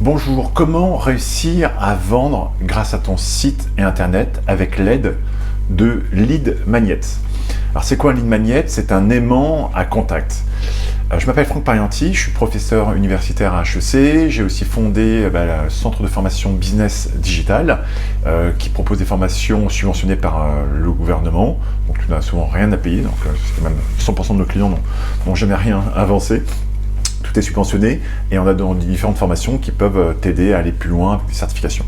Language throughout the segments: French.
Bonjour, comment réussir à vendre grâce à ton site et internet avec l'aide de lead magnets? Alors c'est quoi un lead magnet? C'est un aimant à contact. Je m'appelle Franck Parianti, je suis professeur universitaire à HEC, j'ai aussi fondé le centre de formation business digital qui propose des formations subventionnées par le gouvernement, donc tu n'as souvent rien à payer, donc c'est même 100% de nos clients n'ont jamais rien avancé. Tout est subventionné et on a différentes formations qui peuvent t'aider à aller plus loin avec des certifications.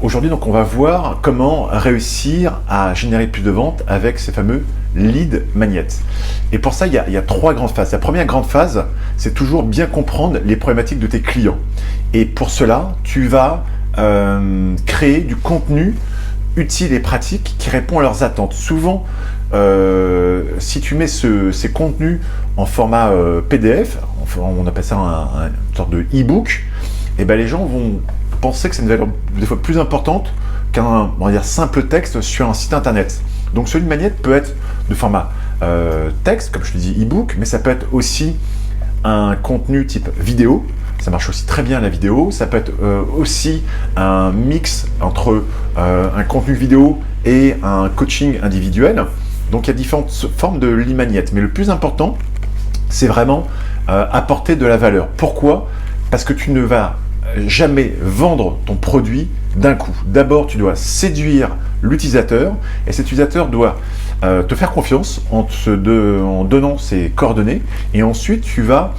Aujourd'hui, donc, on va voir comment réussir à générer plus de ventes avec ces fameux lead magnets. Et pour ça, il y a trois grandes phases. La première grande phase, c'est toujours bien comprendre les problématiques de tes clients. Et pour cela, tu vas créer du contenu utile et pratique qui répond à leurs attentes. Souvent, si tu mets ces contenus en format PDF, on appelle ça une sorte de e-book, et ben les gens vont penser que c'est une valeur des fois plus importante qu'un simple texte sur un site internet. Donc ce lead magnet peut être de format texte, comme je te dis e-book, mais ça peut être aussi un contenu type vidéo. Ça marche aussi très bien la vidéo. Ça peut être aussi un mix entre un contenu vidéo et un coaching individuel. Donc il y a différentes formes de lead magnet. Mais le plus important, c'est vraiment apporter de la valeur. Pourquoi? Parce que tu ne vas jamais vendre ton produit d'un coup. D'abord, tu dois séduire l'utilisateur et cet utilisateur doit te faire confiance en donnant ses coordonnées et ensuite tu vas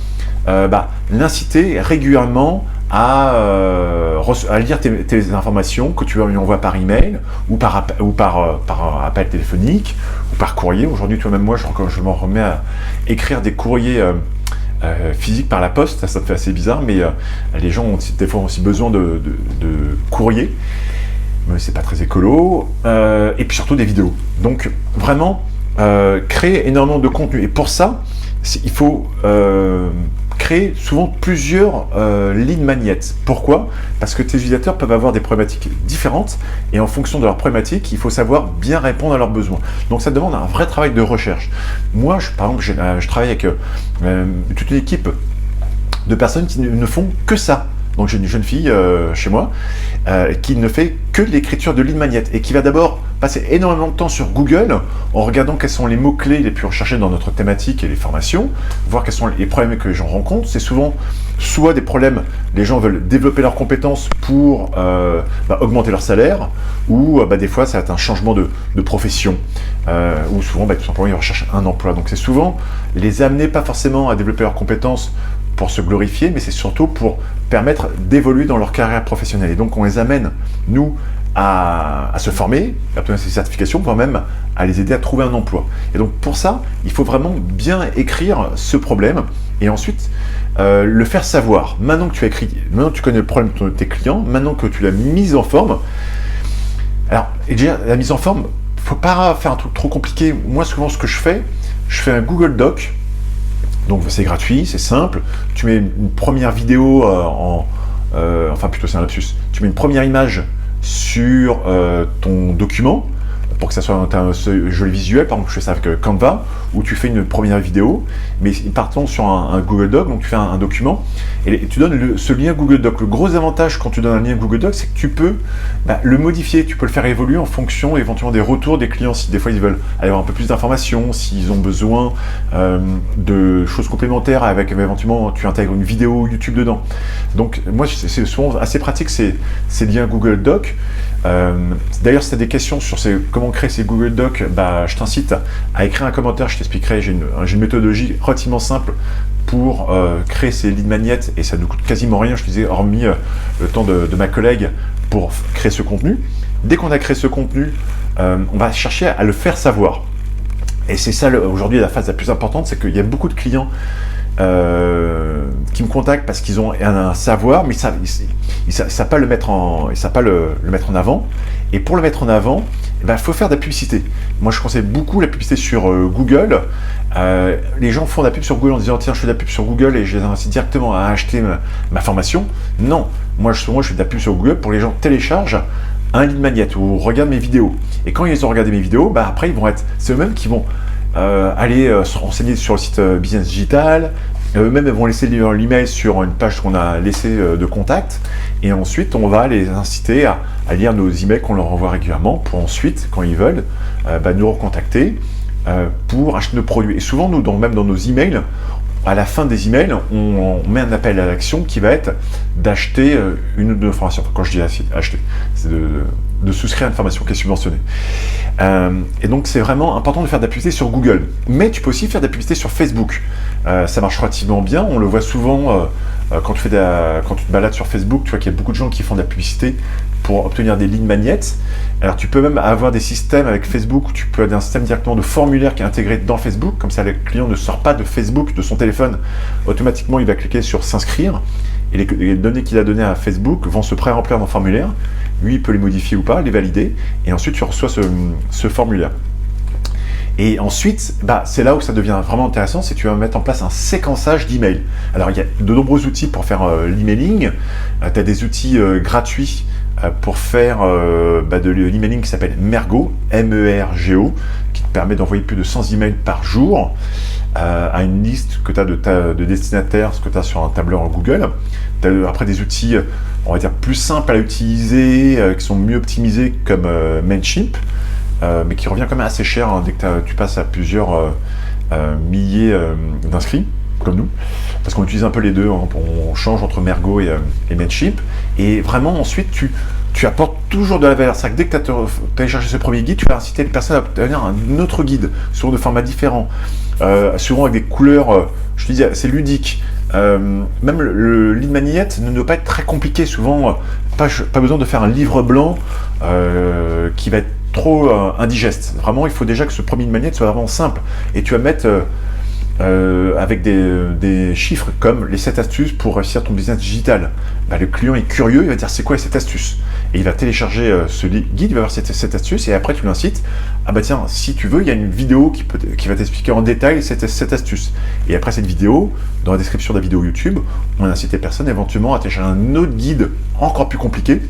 l'inciter régulièrement à lire tes informations que tu lui envoies par email ou par appel téléphonique ou par courrier. Aujourd'hui, toi même moi, je m'en remets à écrire des courriers physiques par la poste. Ça me fait assez bizarre, mais les gens ont des fois aussi besoin de courrier. Mais c'est pas très écolo. Et puis surtout des vidéos. Donc vraiment, créer énormément de contenu. Et pour ça, il faut créer souvent plusieurs lead magnets. Pourquoi? Parce que tes utilisateurs peuvent avoir des problématiques différentes et en fonction de leurs problématiques, il faut savoir bien répondre à leurs besoins. Donc ça demande un vrai travail de recherche. Moi, par exemple, je travaille avec toute une équipe de personnes qui ne font que ça. Donc j'ai une jeune fille chez moi qui ne fait que de l'écriture de lead magnet et qui va d'abord passer énormément de temps sur Google en regardant quels sont les mots-clés les plus recherchés dans notre thématique et les formations, voir quels sont les problèmes que les gens rencontrent. C'est souvent soit des problèmes, les gens veulent développer leurs compétences pour augmenter leur salaire, ou des fois ça va être un changement de profession, ou souvent tout simplement ils recherchent un emploi. Donc c'est souvent les amener pas forcément à développer leurs compétences pour se glorifier, mais c'est surtout pour permettre d'évoluer dans leur carrière professionnelle. Et donc on les amène, nous, à se former, à obtenir ces certifications, voire même à les aider à trouver un emploi. Et donc pour ça, il faut vraiment bien écrire ce problème et ensuite le faire savoir. Maintenant que tu as écrit, maintenant que tu connais le problème de tes clients, maintenant que tu l'as mis en forme, alors et déjà la mise en forme, faut pas faire un truc trop compliqué. Moi souvent ce que je fais un Google Doc. Donc c'est gratuit, c'est simple. Tu mets une première vidéo enfin plutôt c'est un lapsus. Tu mets une première image sur ton document pour que ça soit un joli visuel. Par exemple, je fais ça avec Canva où tu fais une première vidéo, mais partons sur un Google Doc, donc tu fais un document et tu donnes ce lien Google Doc. Le gros avantage quand tu donnes un lien Google Doc, c'est que tu peux le modifier, tu peux le faire évoluer en fonction éventuellement des retours des clients. Si des fois ils veulent aller avoir un peu plus d'informations, s'ils ont besoin de choses complémentaires, avec éventuellement tu intègres une vidéo YouTube dedans. Donc moi c'est souvent assez pratique ces liens Google Doc. D'ailleurs si tu as des questions sur comment créer ces Google Docs, je t'incite à écrire un commentaire, je t'expliquerai. J'ai une méthodologie relativement simple pour créer ces lead magnets et ça ne coûte quasiment rien, je te disais, hormis le temps de ma collègue pour créer ce contenu. Dès qu'on a créé ce contenu, on va chercher à le faire savoir. Et c'est ça aujourd'hui la phase la plus importante, c'est qu'il y a beaucoup de clients qui me contactent parce qu'ils ont un savoir, mais ils savent pas le mettre en avant. Et pour le mettre en avant, faut faire de la publicité. Moi, je conseille beaucoup la publicité sur Google. Les gens font de la pub sur Google en disant tiens, je fais de la pub sur Google et je les incite directement à acheter ma formation. Non, moi je fais de la pub sur Google pour que les gens téléchargent un lead magnet ou regardent mes vidéos. Et quand ils ont regardé mes vidéos, après c'est eux-mêmes qui vont aller se renseigner sur le site Business Digital, Eux-mêmes vont laisser l'email sur une page qu'on a laissée de contact, et ensuite on va les inciter à lire nos emails qu'on leur envoie régulièrement pour ensuite, quand ils veulent, nous recontacter pour acheter nos produits. Et souvent, nous, même dans nos emails, à la fin des emails, on met un appel à l'action qui va être d'acheter une ou deux formations. Quand je dis acheter, c'est de souscrire à une formation qui est subventionnée. Et donc, c'est vraiment important de faire de la publicité sur Google. Mais tu peux aussi faire de la publicité sur Facebook. Ça marche relativement bien. On le voit souvent quand tu te balades sur Facebook. Tu vois qu'il y a beaucoup de gens qui font de la publicité pour obtenir des lead magnets. Alors, tu peux même avoir des systèmes avec Facebook où tu peux avoir un système directement de formulaire qui est intégré dans Facebook. Comme ça, le client ne sort pas de Facebook, de son téléphone. Automatiquement, il va cliquer sur s'inscrire. Et les données qu'il a données à Facebook vont se pré-remplir dans le formulaire. Lui, il peut les modifier ou pas, les valider. Et ensuite, tu reçois ce formulaire. Et ensuite, c'est là où ça devient vraiment intéressant, c'est que tu vas mettre en place un séquençage d'emails. Alors, il y a de nombreux outils pour faire l'emailing. Tu as des outils gratuits pour faire de l'emailing qui s'appelle Mergo, M-E-R-G-O, qui te permet d'envoyer plus de 100 emails par jour à une liste que tu as de destinataires, ce que tu as sur un tableur Google. Tu as après des outils, on va dire, plus simples à utiliser, qui sont mieux optimisés comme Mailchimp, mais qui revient quand même assez cher dès que tu passes à plusieurs milliers d'inscrits, comme nous, parce qu'on utilise un peu les deux, on change entre Mergo et Mailchimp, et vraiment ensuite tu apportes toujours de la valeur. C'est-à-dire que dès que tu as téléchargé ce premier guide, tu vas inciter les personnes à obtenir un autre guide, souvent de formats différents, souvent avec des couleurs, je te dis, c'est ludique. Même le lead magnet ne doit pas être très compliqué, souvent pas besoin de faire un livre blanc qui va être trop indigeste. Vraiment, il faut déjà que ce premier lead magnet soit vraiment simple, et tu vas mettre avec des chiffres comme les 7 astuces pour réussir ton business digital. Le client est curieux, il va dire c'est quoi les 7 astuces, et il va télécharger ce guide, il va voir ces 7 astuces, et après tu l'incites, tiens, si tu veux, il y a une vidéo qui va t'expliquer en détail cette astuce. Et après cette vidéo, dans la description de la vidéo YouTube, on incite les personnes éventuellement à télécharger un autre guide encore plus compliqué,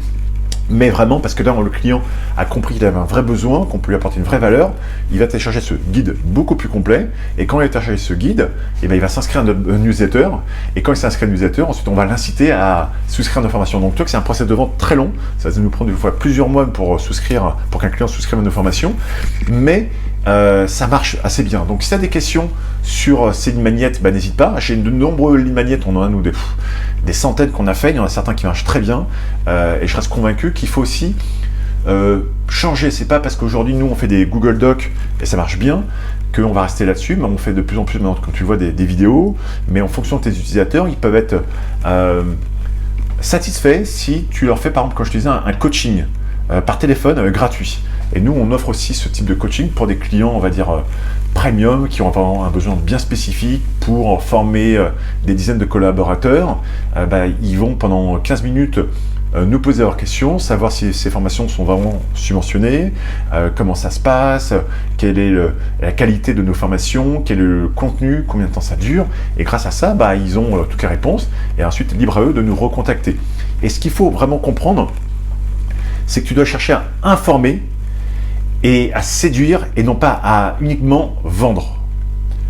mais vraiment parce que là, le client a compris qu'il avait un vrai besoin, qu'on peut lui apporter une vraie valeur. Il va télécharger ce guide beaucoup plus complet, et quand il va télécharger ce guide, il va s'inscrire à notre newsletter, et quand il s'inscrit à notre newsletter, ensuite on va l'inciter à souscrire à nos formations. Donc, tu vois que c'est un process de vente très long, ça va nous prendre des fois plusieurs mois pour qu'un client souscrive à nos formations, mais ça marche assez bien. Donc, si tu as des questions sur ces lead magnets, n'hésite pas. J'ai de nombreux lead magnets, on en a nous des centaines qu'on a fait, il y en a certains qui marchent très bien, et je reste convaincu qu'il faut aussi changer. C'est pas parce qu'aujourd'hui nous on fait des Google Docs et ça marche bien qu'on va rester là-dessus, mais on fait de plus en plus maintenant, quand tu vois des vidéos, mais en fonction de tes utilisateurs, ils peuvent être satisfaits si tu leur fais, par exemple, comme je te disais, un coaching par téléphone gratuit. Et nous, on offre aussi ce type de coaching pour des clients, on va dire, premium, qui ont vraiment un besoin bien spécifique pour former des dizaines de collaborateurs. Ils vont pendant 15 minutes nous poser leurs questions, savoir si ces formations sont vraiment subventionnées, comment ça se passe, quelle est la qualité de nos formations, quel est le contenu, combien de temps ça dure. Et grâce à ça, ils ont toutes les réponses, et ensuite libre à eux de nous recontacter. Et ce qu'il faut vraiment comprendre, c'est que tu dois chercher à informer et à séduire, et non pas à uniquement vendre.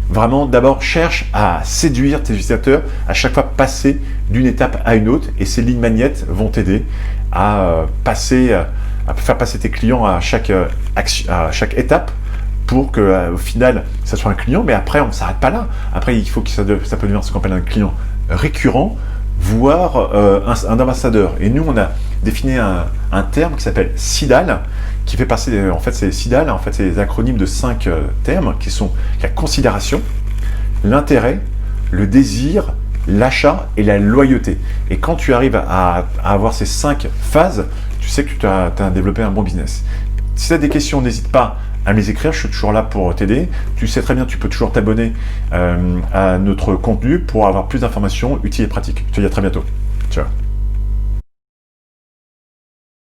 Vraiment, d'abord, cherche à séduire tes utilisateurs, à chaque fois passer d'une étape à une autre, et ces lead magnets vont t'aider à faire passer tes clients à chaque étape, pour que au final, ça soit un client. Mais après, on ne s'arrête pas là. Après, il faut que ça peut devenir ce qu'on appelle un client récurrent, voire un ambassadeur. Et nous, on a défini un terme qui s'appelle SIDAL, qui fait passer, en fait, c'est SIDAL, en fait, c'est les acronymes de 5 termes qui sont la considération, l'intérêt, le désir, l'achat et la loyauté. Et quand tu arrives à avoir ces 5 phases, tu sais que tu as développé un bon business. Si tu as des questions, n'hésite pas à me les écrire, je suis toujours là pour t'aider. Tu sais très bien, tu peux toujours t'abonner à notre contenu pour avoir plus d'informations utiles et pratiques. Je te dis à très bientôt. Ciao.